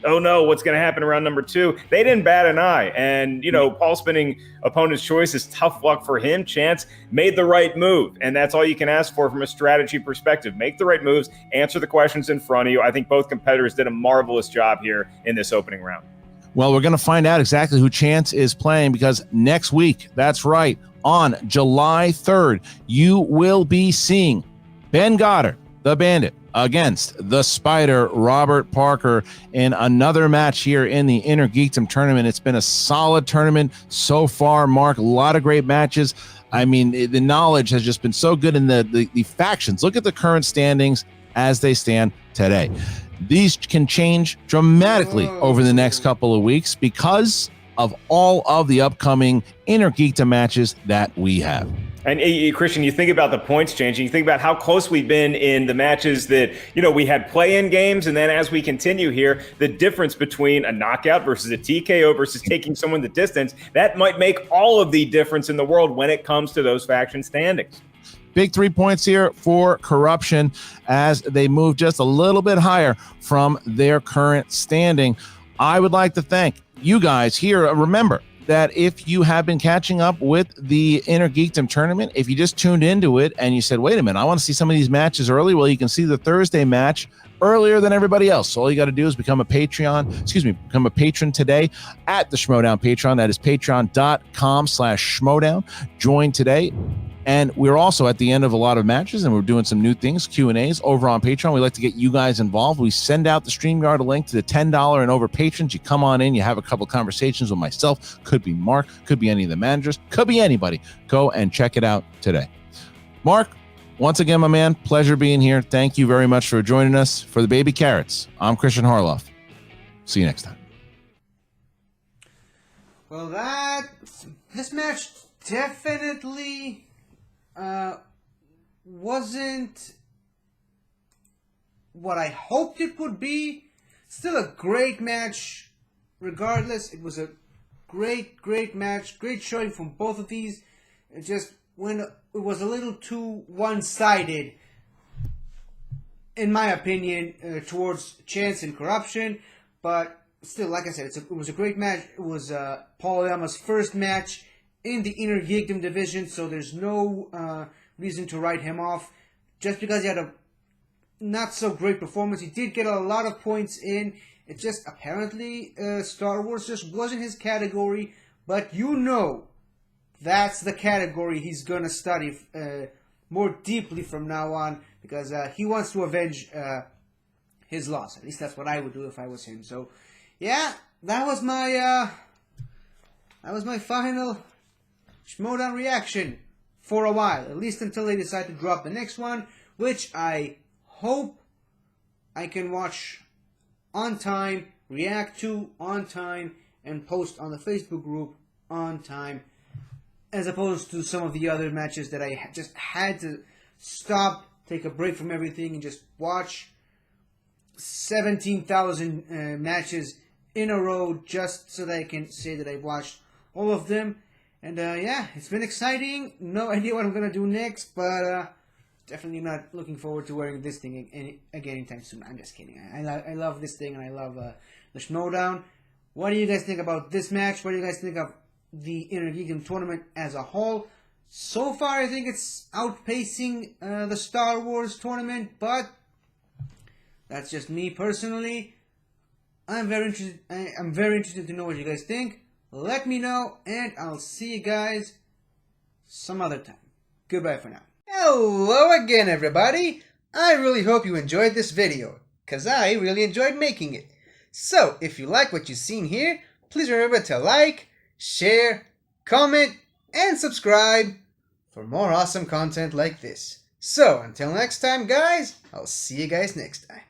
oh no, what's going to happen around number 2? They didn't bat an eye. And, Paul spinning opponent's choice is tough luck for him. Chance made the right move, and that's all you can ask for from a strategy perspective. Make the right moves, answer the questions in front of you. I think both competitors did a marvelous job here in this opening round. Well, we're going to find out exactly who Chance is playing, because next week, that's right, on July 3rd, you will be seeing Ben Goddard, the Bandit, against the Spider, Robert Parker, in another match here in the Innergeekdom tournament. It's been a solid tournament so far, Mark. A lot of great matches. I mean, the knowledge has just been so good in the factions. Look at the current standings as they stand today. These can change dramatically over the next couple of weeks because of all of the upcoming Innergeekdom matches that we have. And Christian, you think about the points changing, you think about how close we've been in the matches that, we had play-in games, and then as we continue here, the difference between a knockout versus a TKO versus taking someone the distance, that might make all of the difference in the world when it comes to those faction standings. Big 3 points here for corruption as they move just a little bit higher from their current standing. I would like to thank you guys here. Remember that if you have been catching up with the Innergeekdom tournament, if you just tuned into it and you said, wait a minute, I want to see some of these matches early, well, you can see the Thursday match earlier than everybody else. So all you got to do is become a patron today at the Schmoedown Patreon. That is patreon.com/Schmoedown. Join today. And we're also at the end of a lot of matches, and we're doing some new things, Q&As over on Patreon. We like to get you guys involved. We send out the StreamYard link to the $10 and over patrons. You come on in, you have a couple conversations with myself. Could be Mark, could be any of the managers, could be anybody. Go and check it out today. Mark, once again, my man, pleasure being here. Thank you very much for joining us. For the Baby Carrots, I'm Christian Harloff. See you next time. Well, this match definitely wasn't what I hoped it would be. Still a great match regardless. It was a great match, great showing from both of these. It just when it was a little too one-sided, in my opinion, towards Chance and corruption. But still, like I said, it was a great match. It was Paul Oyama's first match in the Innergeekdom division, so there's no reason to write him off. Just because he had a not so great performance, he did get a lot of points in. It just apparently Star Wars just wasn't his category, but that's the category he's gonna study more deeply from now on, because he wants to avenge his loss. At least that's what I would do if I was him. So, yeah, that was my final Schmoedown reaction for a while, at least until they decide to drop the next one, which I hope I can watch on time, react to on time, and post on the Facebook group on time, as opposed to some of the other matches that I just had to stop, take a break from everything, and just watch 17,000 matches in a row just so that I can say that I watched all of them. And yeah, it's been exciting. No idea what I'm going to do next, but definitely not looking forward to wearing this thing again anytime soon. I'm just kidding. I love this thing, and I love the Schmoedown. What do you guys think about this match? What do you guys think of the Innergeekdom tournament as a whole? So far, I think it's outpacing the Star Wars tournament, but that's just me personally. I'm very interested to know what you guys think. Let me know, and I'll see you guys some other time. Goodbye for now. Hello again, everybody. I really hope you enjoyed this video, because I really enjoyed making it. So, if you like what you've seen here, please remember to like, share, comment, and subscribe for more awesome content like this. So, until next time, guys, I'll see you guys next time.